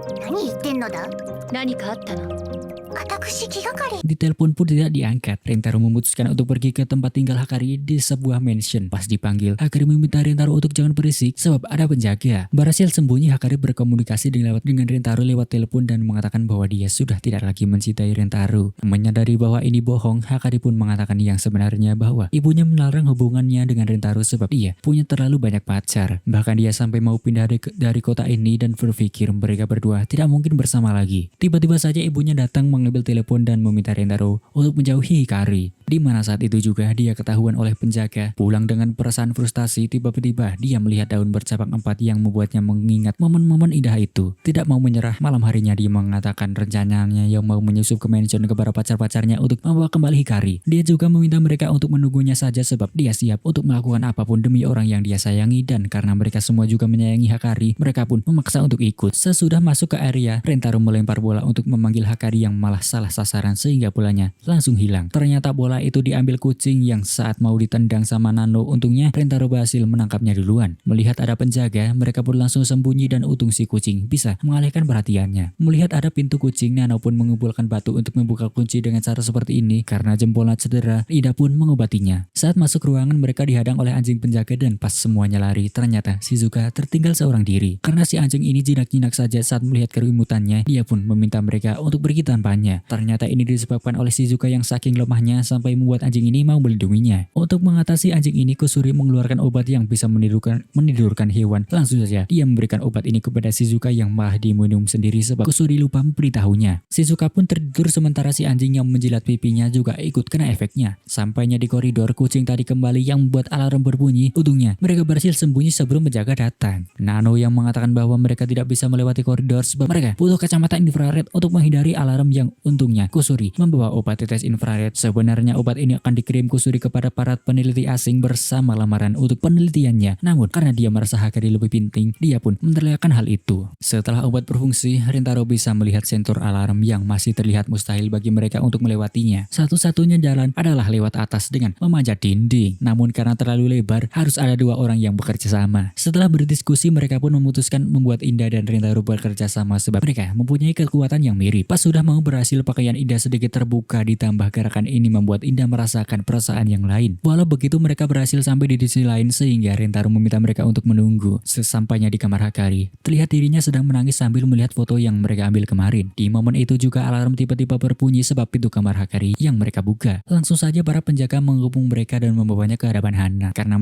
Ditelepon pun tidak diangkat. Rentaro memutuskan untuk pergi ke tempat tinggal Hakari di sebuah mansion. Pas dipanggil, Hakari meminta Rentaro untuk jangan berisik sebab ada penjaga. Berhasil sembunyi, Hakari berkomunikasi dengan Rentaro lewat telepon dan mengatakan bahwa dia sudah tidak lagi mencintai Rentaro. Menyadari bahwa ini bohong, Hakari pun mengatakan yang sebenarnya bahwa ibunya melarang hubungannya dengan Rentaro sebab dia punya terlalu banyak pacar. Bahkan dia sampai mau pindah dari kota ini dan berpikir mereka berdua tidak mungkin bersama lagi. Tiba-tiba saja ibunya datang mengambil telepon dan meminta Rentaro untuk menjauhi Hikari. Di mana saat itu juga dia ketahuan oleh penjaga. Pulang dengan perasaan frustasi, tiba-tiba dia melihat daun bercabang 4 yang membuatnya mengingat momen-momen indah itu. Tidak mau menyerah, malam harinya dia mengatakan rencananya yang mau menyusup ke mansion kepada pacar-pacarnya untuk membawa kembali Hikari. Dia juga meminta mereka untuk menunggunya saja sebab dia siap untuk melakukan apapun demi orang yang dia sayangi, dan karena mereka semua juga menyayangi Hikari, mereka pun memaksa untuk ikut. Sesudah masuk ke area, Rentaro melempar bola untuk memanggil Hikari yang malah salah sasaran sehingga bolanya langsung hilang. Ternyata bola itu diambil kucing yang saat mau ditendang sama Nano. Untungnya Rentaro berhasil menangkapnya duluan. Melihat ada penjaga, mereka pun langsung sembunyi dan untung si kucing bisa mengalihkan perhatiannya. Melihat ada pintu kucing, Nano pun mengumpulkan batu untuk membuka kunci dengan cara seperti ini. Karena jempolnya cedera, Ida pun mengobatinya. Saat masuk ruangan, mereka dihadang oleh anjing penjaga dan pas semuanya lari, ternyata Shizuka tertinggal seorang diri. Karena si anjing ini jinak-jinak saja saat melihat kerimutannya, dia pun meminta mereka untuk pergi tanpanya. Ternyata ini disebabkan oleh Shizuka yang saking lemahnya sampai membuat anjing ini mau melindunginya. Untuk mengatasi anjing ini, Kusuri mengeluarkan obat yang bisa menidurkan hewan. Langsung saja dia memberikan obat ini kepada Shizuka yang malah diminum sendiri sebab Kusuri lupa memberitahunya. Shizuka pun tertidur sementara si anjing yang menjilat pipinya juga ikut kena efeknya. Sampainya di koridor, kucing tadi kembali yang membuat alarm berbunyi. Untungnya mereka berhasil sembunyi sebelum penjaga datang. Nano yang mengatakan bahwa mereka tidak bisa melewati koridor sebab mereka butuh kacamata infrared untuk menghindari alarm yang yang untungnya Kusuri membawa obat tetes infrared. Sebenarnya obat ini akan dikirim Kusuri kepada para peneliti asing bersama lamaran untuk penelitiannya. Namun karena dia merasa Hakari lebih penting, dia pun meneriakan hal itu. Setelah obat berfungsi, Rintaro bisa melihat sensor alarm yang masih terlihat mustahil bagi mereka untuk melewatinya. Satu-satunya jalan adalah lewat atas dengan memanjat dinding. Namun karena terlalu lebar, harus ada dua orang yang bekerja sama. Setelah berdiskusi, mereka pun memutuskan membuat Indah dan Rintaro bekerja sama sebab mereka mempunyai kekuatan yang mirip. Pas sudah mau berhasil, pakaian Indah sedikit terbuka, ditambah gerakan ini membuat Indah merasakan perasaan yang lain. Walau begitu, mereka berhasil sampai di sisi lain sehingga Rintaro meminta mereka untuk menunggu. Sesampainya di kamar Hakari, terlihat dirinya sedang menangis sambil melihat foto yang mereka ambil kemarin. Di momen itu juga alarm tiba-tiba berbunyi sebab pintu kamar Hakari yang mereka buka. Langsung saja para penjaga mengepung mereka dan membawanya ke hadapan Hana. Karena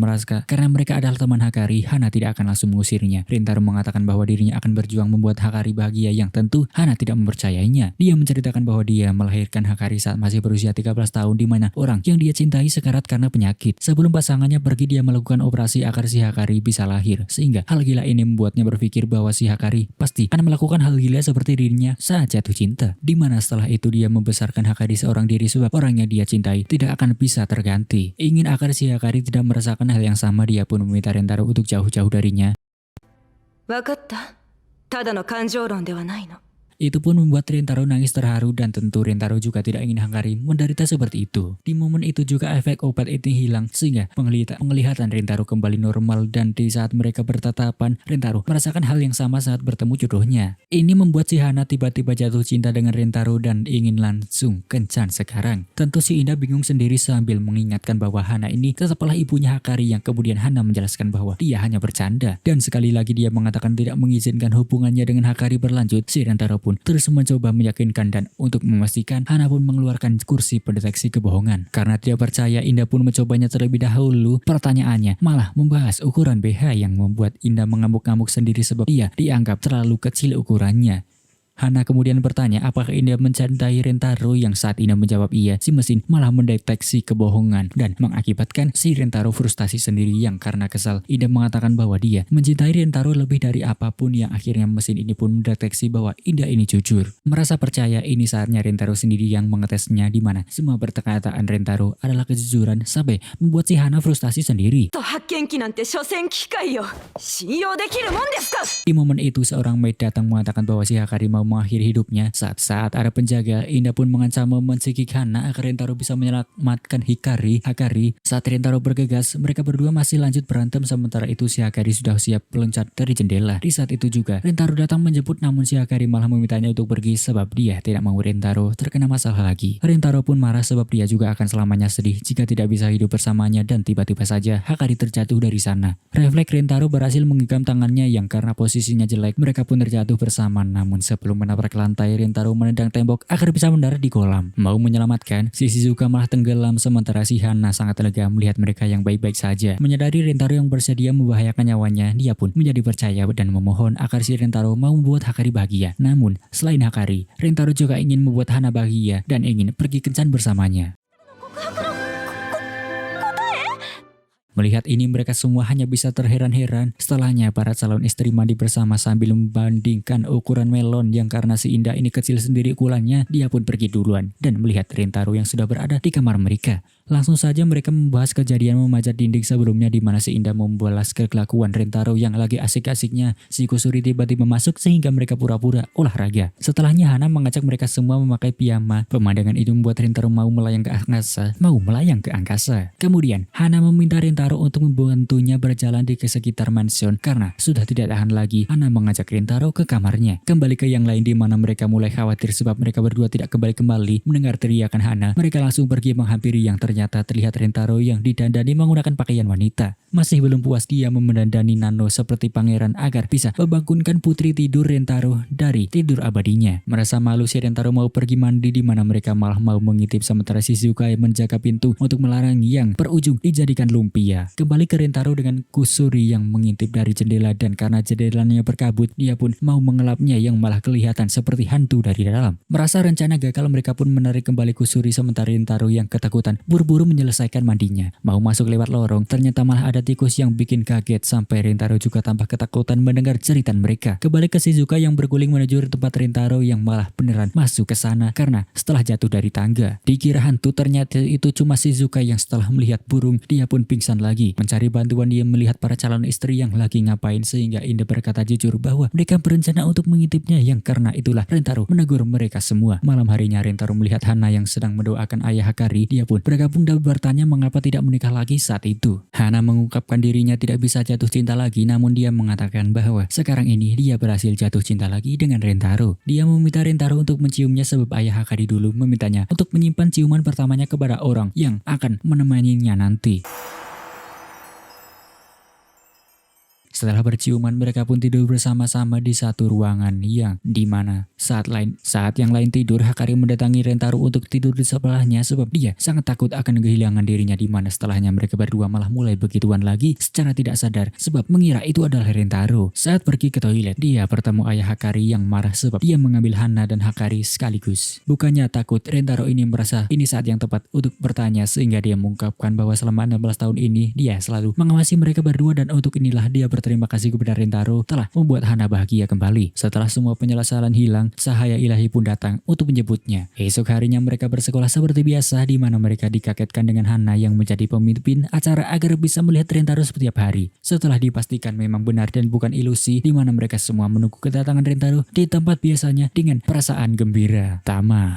mereka adalah teman Hakari, Hana tidak akan langsung mengusirnya. Rintaro mengatakan bahwa dirinya akan berjuang membuat Hakari bahagia, yang tentu Hana tidak mempercayainya. Dia menceritakan bahwa dia melahirkan Hakari saat masih berusia 13 tahun, di mana orang yang dia cintai sekarat karena penyakit. Sebelum pasangannya pergi, dia melakukan operasi agar si Hakari bisa lahir, sehingga hal gila ini membuatnya berpikir bahwa si Hakari pasti akan melakukan hal gila seperti dirinya saat jatuh cinta. Di mana setelah itu dia membesarkan Hakari seorang diri sebab orang yang dia cintai tidak akan bisa terganti. Ingin agar si Hakari tidak merasakan hal yang sama, dia pun meminta Rintaro untuk jauh-jauh darinya. わかった。ただの感情論ではないの。 Itu pun membuat Rintaro nangis terharu dan tentu Rintaro juga tidak ingin Hakari menderita seperti itu. Di momen itu juga efek obat itu hilang sehingga penglihatan Rintaro kembali normal, dan di saat mereka bertatapan, Rintaro merasakan hal yang sama saat bertemu jodohnya. Ini membuat si Hana tiba-tiba jatuh cinta dengan Rintaro dan ingin langsung kencan sekarang. Tentu si Indah bingung sendiri sambil mengingatkan bahwa Hana ini tetaplah ibunya Hakari, yang kemudian Hana menjelaskan bahwa dia hanya bercanda. Dan sekali lagi dia mengatakan tidak mengizinkan hubungannya dengan Hakari berlanjut. Si Rintaro pun terus mencoba meyakinkan, dan untuk memastikan, Hana pun mengeluarkan kursi pendeteksi kebohongan. Karena tidak percaya, Indah pun mencobanya terlebih dahulu. Pertanyaannya malah membahas ukuran BH yang membuat Indah mengamuk-ngamuk sendiri sebab ia dianggap terlalu kecil ukurannya. Hana kemudian bertanya apakah Indah mencintai Rintaro, yang saat Indah menjawab iya, si mesin malah mendeteksi kebohongan dan mengakibatkan si Rintaro frustasi sendiri, yang karena kesal Indah mengatakan bahwa dia mencintai Rintaro lebih dari apapun, yang akhirnya mesin ini pun mendeteksi bahwa Indah ini jujur. Merasa percaya, ini saatnya Rintaro sendiri yang mengetesnya, di mana semua perkataan Rintaro adalah kejujuran sampai membuat si Hana frustasi sendiri. Di momen itu seorang maid datang mengatakan bahwa si Hakari mau mengakhiri hidupnya. Saat ada penjaga, Indah pun mengancam mencekik Hana agar Rintaro bisa menyelamatkan Hakari. Saat Rintaro bergegas, mereka berdua masih lanjut berantem, sementara itu si Hakari sudah siap meloncat dari jendela. Di saat itu juga Rintaro datang menjemput, namun si Hakari malah memintanya untuk pergi sebab dia tidak mau Rintaro terkena masalah lagi. Rintaro pun marah sebab dia juga akan selamanya sedih jika tidak bisa hidup bersamanya, dan tiba-tiba saja Hakari terjatuh dari sana. Refleks Rintaro berhasil menggenggam tangannya, yang karena posisinya jelek mereka pun terjatuh bersama. Namun sebelum menabrak lantai, Rintaro menendang tembok agar bisa mendarat di kolam. Mau menyelamatkan, si Shizuka malah tenggelam, sementara si Hana sangat lega melihat mereka yang baik-baik saja. Menyadari Rintaro yang bersedia membahayakan nyawanya, dia pun menjadi percaya dan memohon agar si Rintaro mau membuat Hakari bahagia. Namun, selain Hakari, Rintaro juga ingin membuat Hana bahagia dan ingin pergi kencan bersamanya. Melihat ini, mereka semua hanya bisa terheran-heran. Setelahnya, para calon istri mandi bersama sambil membandingkan ukuran melon, yang karena si Indah ini kecil sendiri ukurannya, dia pun pergi duluan dan melihat Rintaro yang sudah berada di kamar mereka. Langsung saja mereka membahas kejadian memanjat dinding sebelumnya, di mana si Indah membalas kelakuan Rintaro yang lagi asik-asiknya. Si Kusuri tiba-tiba masuk sehingga mereka pura-pura olahraga. Setelahnya Hana mengajak mereka semua memakai piyama. Pemandangan itu membuat Rintaro mau melayang ke angkasa. Kemudian Hana meminta Rintaro untuk membantunya berjalan di sekitar mansion karena sudah tidak tahan lagi. Hana mengajak Rintaro ke kamarnya. Kembali ke yang lain, di mana mereka mulai khawatir sebab mereka berdua tidak kembali. Mendengar teriakan Hana, mereka langsung pergi menghampiri, yang ternyata terlihat Rintaro yang didandani menggunakan pakaian wanita. Masih belum puas, dia memendandani Nano seperti pangeran agar bisa membangunkan putri tidur Rintaro dari tidur abadinya. Merasa malu, si Rintaro mau pergi mandi, di mana mereka malah mau mengintip, sementara Shizuka menjaga pintu untuk melarang yang berujung dijadikan lumpia. dia kembali ke Rentaro dengan Kusuri yang mengintip dari jendela, dan karena jendelanya berkabut, dia pun mau mengelapnya yang malah kelihatan seperti hantu dari dalam. Merasa rencana gagal, mereka pun menarik kembali Kusuri, sementara Rentaro yang ketakutan buru-buru menyelesaikan mandinya. Mau masuk lewat lorong, ternyata malah ada tikus yang bikin kaget sampai Rentaro juga tambah ketakutan mendengar cerita mereka. Kembali ke Shizuka yang berguling menuju tempat Rentaro yang malah beneran masuk ke sana karena setelah jatuh dari tangga. Dikira hantu, ternyata itu cuma Shizuka yang setelah melihat burung, dia pun pingsan lagi. Mencari bantuan, dia melihat para calon istri yang lagi ngapain, sehingga Inde berkata jujur bahwa mereka berencana untuk mengintipnya, yang karena itulah Rentaro menegur mereka semua. Malam harinya Rentaro melihat Hana yang sedang mendoakan ayah Hakari, dia pun bergabung dan bertanya mengapa tidak menikah lagi saat itu. Hana mengungkapkan dirinya tidak bisa jatuh cinta lagi, namun dia mengatakan bahwa sekarang ini dia berhasil jatuh cinta lagi dengan Rentaro. Dia meminta Rentaro untuk menciumnya sebab ayah Hakari dulu memintanya untuk menyimpan ciuman pertamanya kepada orang yang akan menemaninya nanti. Setelah berciuman, mereka pun tidur bersama-sama di satu ruangan yang dimana saat yang lain tidur, Hakari mendatangi Rentaro untuk tidur di sebelahnya sebab dia sangat takut akan kehilangan dirinya, dimana setelahnya mereka berdua malah mulai begituan lagi secara tidak sadar sebab mengira itu adalah Rentaro. Saat pergi ke toilet, dia bertemu ayah Hakari yang marah sebab dia mengambil Hana dan Hakari sekaligus. Bukannya takut, Rentaro ini merasa ini saat yang tepat untuk bertanya, sehingga dia mengungkapkan bahwa selama 16 tahun ini dia selalu mengawasi mereka berdua, dan untuk inilah dia berterima kasih kepada Rentaro telah membuat Hana bahagia kembali. Setelah semua penjelasan hilang, cahaya ilahi pun datang untuk menjemputnya. Esok harinya mereka bersekolah seperti biasa, di mana mereka dikagetkan dengan Hana yang menjadi pemimpin acara agar bisa melihat Rentaro setiap hari. Setelah dipastikan memang benar dan bukan ilusi, di mana mereka semua menunggu kedatangan Rentaro di tempat biasanya dengan perasaan gembira. Tamat.